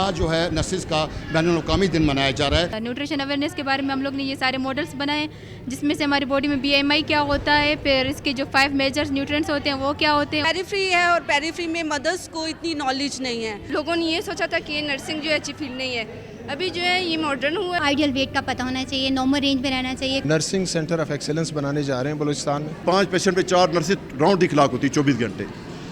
आज जो है नर्सिस का बैनुल-अक़वामी दिन मनाया जा रहा है। न्यूट्रिशन अवेयरनेस के बारे में हम लोग ने ये सारे मॉडल्स बनाए, जिसमें से हमारी बॉडी में BMI क्या होता है, फिर इसके जो 5 मेजर न्यूट्रिएंट्स होते हैं वो क्या होते हैं। पेरीफ्री है और पेरीफ्री में मदर्स को इतनी नॉलेज नहीं है। लोगों ने ये सोचा था कि नर्सिंग जो है अच्छी फील्ड नहीं है, अभी जो है ये मॉडर्न हुआ। आइडियल वेट का पता होना चाहिए, नॉर्मल रेंज में रहना चाहिए। नर्सिंग सेंटर ऑफ एक्सेलेंस बनाने जा रहे हैं बलूचिस्तान में। 5 पेशेंट पे 4 नर्सें राउंड दी खिलाक होती है 24 घंटे।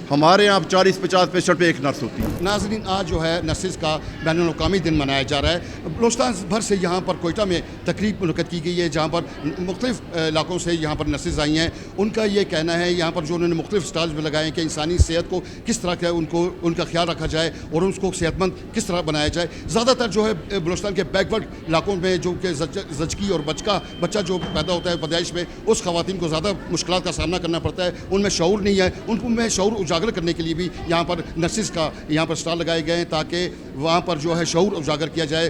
हमारे यहाँ 40-50 पेशेंट पे 1 नर्स होती है। नाज़रीन, आज जो है नर्सिस का बैनुल-अक़वामी दिन मनाया जा रहा है। बलूचिस्तान भर से यहाँ पर कोयटा में तकरीब मुनक़्क़द की गई है, जहाँ पर मुख्तलिफ़ इलाकों से यहाँ पर नर्सेज आई हैं। उनका ये कहना है यहाँ पर जो उन्होंने मुख्तलिफ़ स्टॉल्स में लगाए हैं कि इंसानी सेहत को किस तरह का उनका ख्याल रखा जाए और उसको सेहतमंद किस तरह बनाया जाए। ज़्यादातर जो है बलूचिस्तान के बैकवर्ड इलाकों में जो कि ज़चकी और बच्चा जो पैदा होता है पैदाइश में, उस ख़वातीन को ज़्यादा मुश्किलात का सामना करना पड़ता है। उनमें शऊर नहीं है, उनमें शऊर उजागर करने के लिए भी यहाँ पर नर्सिस का यहाँ पर स्टॉल लगाए गए हैं, ताकि वहाँ पर जो है शऊर उजागर किया जाए।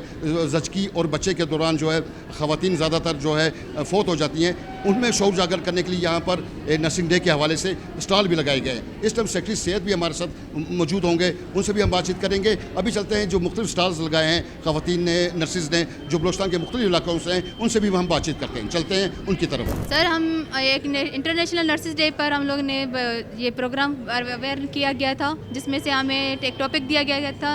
ज़चकी और बच्चे के दौरान जो है ख़वातीन ज़्यादातर जो है फौत हो जाती हैं, उनमें शऊर उजागर करने के लिए यहाँ पर नर्सिंग डे के हवाले से स्टॉल भी लगाए गए हैं। इस टाइम सेक्रेटरी सेहत भी हमारे साथ मौजूद होंगे, उनसे भी हम बातचीत करेंगे। अभी चलते हैं जो मुख्तलिफ स्टॉल्स लगाए हैं ख़वातीन ने, नर्सिस ने, जो बलूचिस्तान के मुख्तलिफ इलाकों से हैं, उनसे भी हम बातचीत करते हैं। चलते हैं उनकी तरफ। सर, हम एक इंटरनेशनल नर्सिस डे पर हम लोग ने ये प्रोग्राम अवेयर किया गया था, जिसमें से हमें एक टॉपिक दिया गया था,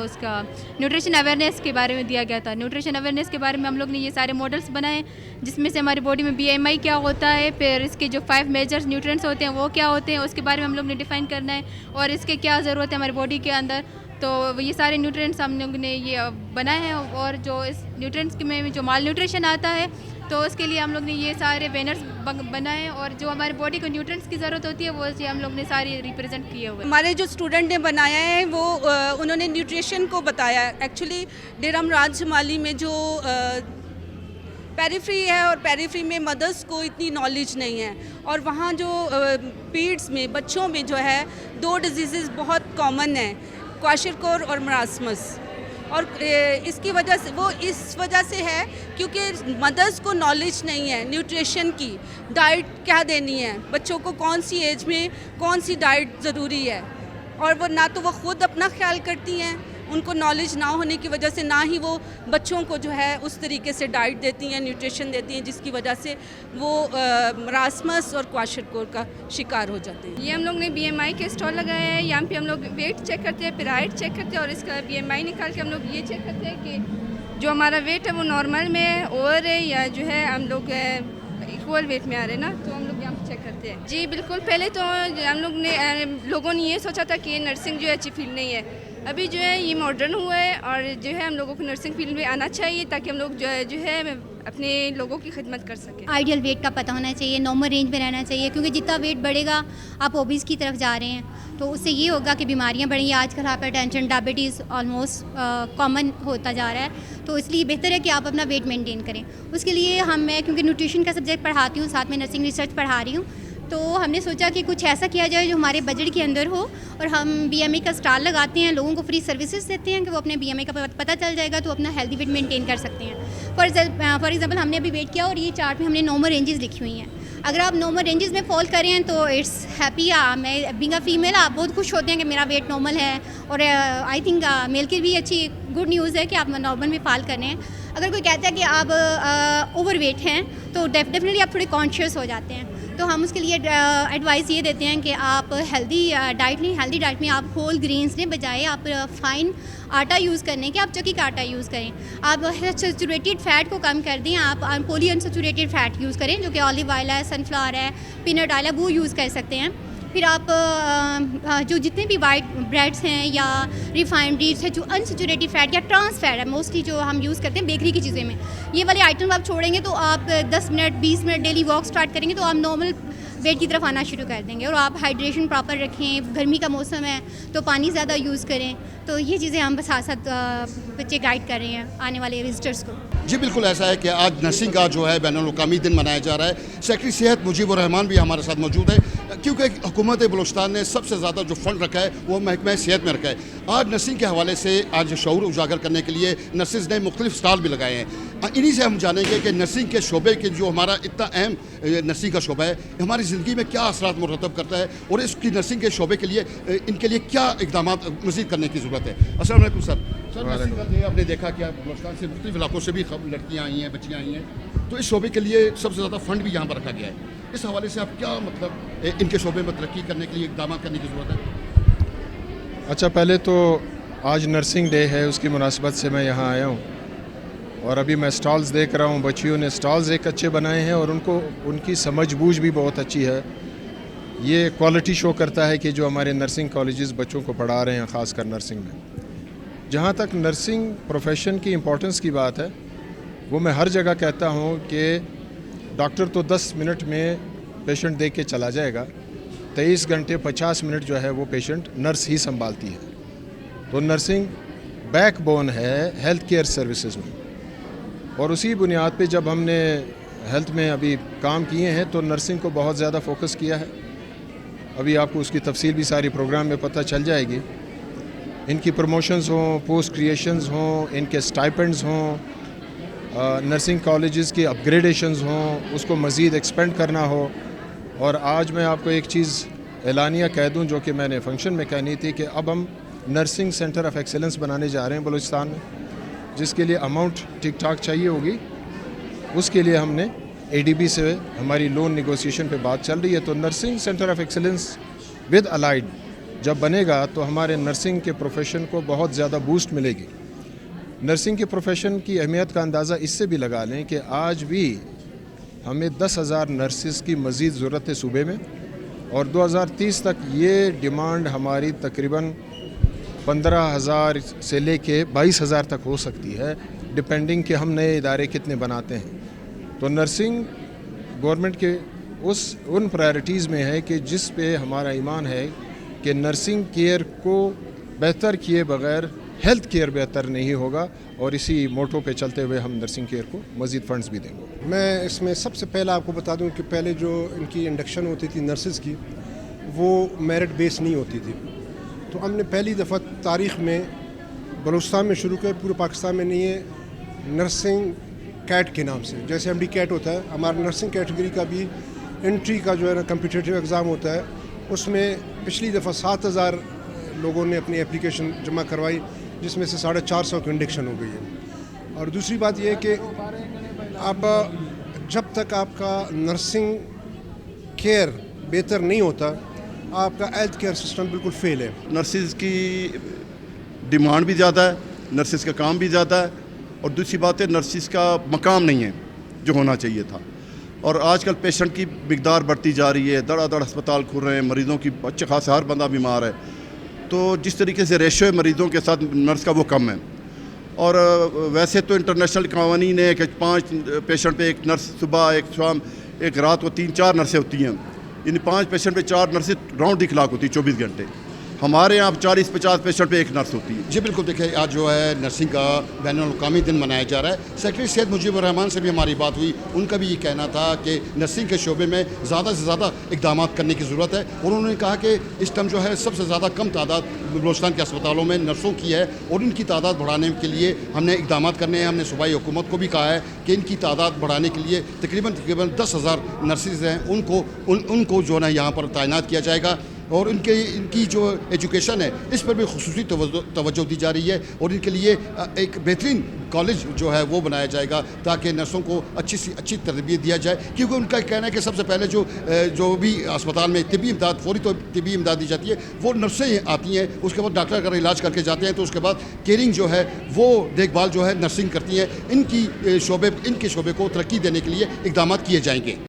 उसका न्यूट्रिशन अवेयरनेस के बारे में दिया गया था। न्यूट्रिशन अवेयरनेस के बारे में हम लोग ने ये सारे मॉडल्स बनाए, जिसमें से हमारी बॉडी में BMI क्या होता है, फिर इसके जो 5 मेजर न्यूट्रिएंट्स होते हैं वो क्या होते हैं, उसके बारे में हम लोग ने डिफ़ाइन करना है, और इसके क्या ज़रूरत है हमारी बॉडी के अंदर। तो ये सारे न्यूट्रिएंट्स हम लोग ने ये बनाए हैं, और जो इस न्यूट्रिएंट्स में जो माल न्यूट्रिशन आता है, तो उसके लिए हम लोग ने ये सारे बैनर्स बनाए, और जो हमारी बॉडी को न्यूट्रिएंट्स की ज़रूरत होती है वो हम लोग ने सारी रिप्रेजेंट किए हुए। हमारे जो स्टूडेंट ने बनाया है वो उन्होंने न्यूट्रिशन को बताया है। एक्चुअली डेरम राज शमाली में जो पेरीफ्री है और पेरीफ्री में मदर्स को इतनी नॉलेज नहीं है, और वहाँ जो पीड्स में बच्चों में जो है 2 डिजीज़ बहुत कॉमन हैं, क्वाशिरकोर और मरासमस। और इसकी वजह से वो इस वजह से है क्योंकि मदर्स को नॉलेज नहीं है न्यूट्रिशन की, डाइट क्या देनी है, बच्चों को कौन सी एज में कौन सी डाइट ज़रूरी है, और वो ना तो वो ख़ुद अपना ख्याल करती हैं, उनको नॉलेज ना होने की वजह से ना ही वो बच्चों को जो है उस तरीके से डाइट देती हैं, न्यूट्रिशन देती हैं, जिसकी वजह से वो मरासमस और क्वाशिरकोर का शिकार हो जाते हैं। ये हम लोग ने BMI के स्टॉल लगाया है, यहाँ पे हम लोग वेट चेक करते हैं, फिर हाइट चेक करते हैं, और इसका BMI निकाल के हम लोग ये चेक करते हैं कि जो हमारा वेट है वो नॉर्मल में है, ओवर है, या जो है हम लोग इक्वल वेट में आ रहे हैं ना, तो हम लोग यहाँ चेक करते हैं। जी बिल्कुल, पहले तो हम लोगों ने ये सोचा था कि नर्सिंग जो है अच्छी फील्ड नहीं है, अभी जो है ये मॉडर्न हुआ है, और जो है हम लोगों को नर्सिंग फील्ड में आना चाहिए, ताकि हम लोग जो है अपने लोगों की खिदमत कर सकें। आइडियल वेट का पता होना चाहिए, नॉर्मल रेंज में रहना चाहिए, क्योंकि जितना वेट बढ़ेगा आप ओबीज की तरफ जा रहे हैं, तो उससे ये होगा कि बीमारियां बढ़ेंगी। आजकल हाइपरटेंशन, डायबिटीज़ ऑलमोस्ट कॉमन होता जा रहा है, तो इसलिए बेहतर है कि आप अपना वेट मेंटेन करें। उसके लिए मैं क्योंकि न्यूट्रिशन का सब्जेक्ट पढ़ाती हूँ, साथ में नर्सिंग रिसर्च पढ़ा रही हूँ, तो हमने सोचा कि कुछ ऐसा किया जाए जो हमारे बजट के अंदर हो, और हम BMI का स्टॉल लगाते हैं, लोगों को फ्री सर्विसेज देते हैं कि वो अपने BMI का पता चल जाएगा तो अपना हेल्दी वेट मेंटेन कर सकते हैं। फॉर एग्जांपल हमने अभी वेट किया, और ये चार्ट में हमने नॉर्मल रेंजेस लिखी हुई हैं। अगर आप नॉर्मल रेंजेस में फॉल करें तो इट्स हैप्पी। मैं बीइंग अ फीमेल आप बहुत खुश होते हैं कि मेरा वेट नॉर्मल है, और आई थिंक मेल की भी अच्छी गुड न्यूज़ है कि आप नॉर्मल में फॉल कर रहे हैं। अगर कोई कहता है कि आप ओवर वेट हैं तो डेफिनेटली आप थोड़े कॉन्शियस हो जाते हैं, तो हम उसके लिए एडवाइस ये देते हैं कि आप हेल्दी डाइट लें। हेल्दी डाइट में आप होल ग्रेन्स लें, बजाय आप फाइन आटा यूज़ करने के आप चक्की का आटा यूज़ करें। आप सैचुरेटेड फ़ैट को कम कर दें, आप पॉली अनसैचुरेटेड फ़ैट यूज़ करें, जो कि ऑलिव ऑयल है, सनफ्लावर है, पीनट ऑयल है, वो यूज़ कर सकते हैं। फिर आप जो जितने भी वाइट ब्रेड्स हैं या रिफाइनडीज है, जो अनसैचुरेटेड फ़ैट या ट्रांस फैट है, मोस्टली जो हम यूज़ करते हैं बेकरी की चीज़ें में, ये वाले आइटम आप छोड़ेंगे तो आप 10 minute 20 minute daily walk start करेंगे तो आप नॉर्मल वेट की तरफ आना शुरू कर देंगे। और आप हाइड्रेशन प्रॉपर रखें, गर्मी का मौसम है तो पानी ज़्यादा यूज़ करें। तो ये चीज़ें हम साथ साथ बच्चे गाइड कर रहे हैं आने वाले विजिटर्स को। जी बिल्कुल ऐसा है कि आज नर्सिंग का जो है बैनुल-अक़वामी दिन मनाया जा रहा है। सेक्रेटरी सेहत मुजीबुर रहमान भी हमारे साथ मौजूद है, क्योंकि हुकूमत बलूचिस्तान ने सबसे ज़्यादा जो फ़ंड रखा है वो महकमा सेहत में रखा है। आज नर्सिंग के हवाले से आज शऊर उजागर करने के लिए नर्सिस ने मुख्तलिफ स्टॉल भी लगाए हैं। इन्हीं से हम जानेंगे कि नर्सिंग के शोबे के जो हमारा इतना अहम नर्सिंग का शोबा है हमारी ज़िंदगी में क्या असरात मुरतब करता है, और इसकी नर्सिंग के शोबे के लिए इनके लिए क्या इकदाम मज़ीद करने की ज़रूरत ज़रूरत है। अस्सलाम वालेकुम सर। सर नर्सिंग का ये आपने देखा कि बलूचिस्तान से मुख्तलिफ इलाकों से भी लड़कियाँ आई हैं, बच्चियाँ आई हैं, तो इस शोबे के लिए सबसे ज़्यादा फ़ंड भी यहाँ पर रखा गया है। इस हवाले से आप क्या मतलब इनके शोबे में तरक्की करने के लिए इकदाम करने की ज़रूरत है? अच्छा, पहले तो आज नर्सिंग डे है, उसकी मुनासबत से मैं यहाँ आया हूँ और अभी मैं स्टॉल्स देख रहा हूँ। बच्चियों ने स्टॉल्स एक अच्छे बनाए हैं और उनकी समझ बूझ भी बहुत अच्छी है। ये क्वालिटी शो करता है कि जो हमारे नर्सिंग कॉलेजेस बच्चों को पढ़ा रहे हैं, ख़ासकर नर्सिंग में। जहाँ तक नर्सिंग प्रोफेशन की इम्पोर्टेंस की बात है, वो मैं हर जगह कहता हूँ कि डॉक्टर तो 10 मिनट में पेशेंट देख के चला जाएगा, 23 घंटे 50 मिनट जो है वो पेशेंट नर्स ही संभालती है। तो नर्सिंग बैकबोन है हेल्थ केयर सर्विसेज में, और उसी बुनियाद पे जब हमने हेल्थ में अभी काम किए हैं तो नर्सिंग को बहुत ज़्यादा फोकस किया है। अभी आपको उसकी तफसील भी सारी प्रोग्राम में पता चल जाएगी। इनकी प्रमोशंस हों, पोस्ट क्रिएशंस हों, इनके स्टाइपेंड्स हों, नर्सिंग कॉलेजेस की अपग्रेडेशंस हों, उसको मज़ीद एक्सपेंड करना हो। और आज मैं आपको एक चीज़ एलानिया कह दूं जो कि मैंने फंक्शन में कहनी थी कि अब हम नर्सिंग सेंटर ऑफ एक्सेलेंस बनाने जा रहे हैं बलूचिस्तान में, जिसके लिए अमाउंट ठीक ठाक चाहिए होगी। उसके लिए हमने ADB से हमारी लोन नेगोशिएशन पे बात चल रही है। तो nursing centre of excellence with allied जब बनेगा तो हमारे नर्सिंग के प्रोफेशन को बहुत ज़्यादा बूस्ट मिलेगी। नर्सिंग के प्रोफेशन की अहमियत का अंदाज़ा इससे भी लगा लें कि आज भी हमें 10,000 नर्सिस की मज़ीद ज़रूरत है सूबे में, और 2030 तक ये डिमांड हमारी तकरीबन 15,000 से लेके 22,000 तक हो सकती है, डिपेंडिंग कि हम नए इदारे कितने बनाते हैं। तो नर्सिंग गवर्नमेंट के उन प्रायोरिटीज़ में है कि जिस पे हमारा ईमान है कि नर्सिंग केयर को बेहतर किए बगैर हेल्थ केयर बेहतर नहीं होगा, और इसी मोटो पे चलते हुए हम नर्सिंग केयर को मज़ीद फंड्स भी देंगे। मैं इसमें सबसे पहले आपको बता दूं कि पहले जो इनकी इंडक्शन होती थी नर्सिस की, वो मेरिट बेस नहीं होती थी। तो हमने पहली दफ़ा तारीख़ में बलूचिस्तान में शुरू किया, पूरे पाकिस्तान में नहीं है, नर्सिंग कैट के नाम से। जैसे MD कैट होता है, हमारा नर्सिंग कैटेगरी का भी एंट्री का जो है ना कम्पिटिटिव एग्ज़ाम होता है, उसमें पिछली दफ़ा 7,000 लोगों ने अपनी एप्लीकेशन जमा करवाई, जिसमें से 450 की इंडक्शन हो गई है। और दूसरी बात यह है कि अब जब तक आपका नर्सिंग केयर बेहतर नहीं होता, आपका हेल्थ केयर सिस्टम बिल्कुल फेल है। नर्सिस की डिमांड भी ज़्यादा है, नर्सिस का काम भी ज़्यादा है, और दूसरी बात है नर्सिस का मकाम नहीं है जो होना चाहिए था। और आजकल पेशेंट की मिकदार बढ़ती जा रही है, धड़ाधड़ अस्पताल खुल रहे हैं, मरीज़ों की अच्छे खास हर बंदा बीमार है। तो जिस तरीके से रेशो मरीज़ों के साथ नर्स का वो कम है। और वैसे तो इंटरनेशनल कानून है कि 5 पेशेंट पे 1 नर्स, सुबह 1 शाम 1 रात को 3-4 नर्सें होती हैं। इन 5 पेशेंट पे 4 नर्सें राउंड दी खिलाक होती है 24 घंटे। हमारे यहाँ 40-50 पेशेंट पे 1 नर्स होती है। जी बिल्कुल, देखिए आज जो है नर्सिंग का बैनुल-अक़वामी दिन मनाया जा रहा है। सेक्रेटरी सेहत मुजीबुर रहमान से भी हमारी बात हुई, उनका भी ये कहना था कि नर्सिंग के शोबे में ज़्यादा से ज़्यादा इक़दाम करने की ज़रूरत है। और उन्होंने कहा कि इस टाइम जो है सबसे ज़्यादा कम तादाद बलूचिस्तान के अस्पतालों में नर्सों की है, और इनकी तादाद बढ़ाने के लिए हमने इक़दाम करने हैं। हमने सूबाई हुकूमत को भी कहा है कि इनकी तादाद बढ़ाने के लिए तकरीबन 10,000 नर्सिस हैं, उनको जो है ना यहाँ पर तैनात किया जाएगा। और इनकी जो एजुकेशन है इस पर भी खुसूसी तवज्जो दी जा रही है, और इनके लिए एक बेहतरीन कॉलेज जो है वो बनाया जाएगा ताकि नर्सों को अच्छी से अच्छी तरबियत दिया जाए। क्योंकि उनका कहना है कि सबसे पहले जो भी अस्पताल में तिब्बी इमदाद, फौरी तो तिब्बी इमदाद दी जाती है, वो नर्सें आती हैं, उसके बाद डॉक्टर अगर इलाज करके जाते हैं तो उसके बाद केयरिंग जो है वो देखभाल जो है नर्सिंग करती हैं। इनके शोबे को तरक्की देने के लिए इक़दाम किए जाएंगे।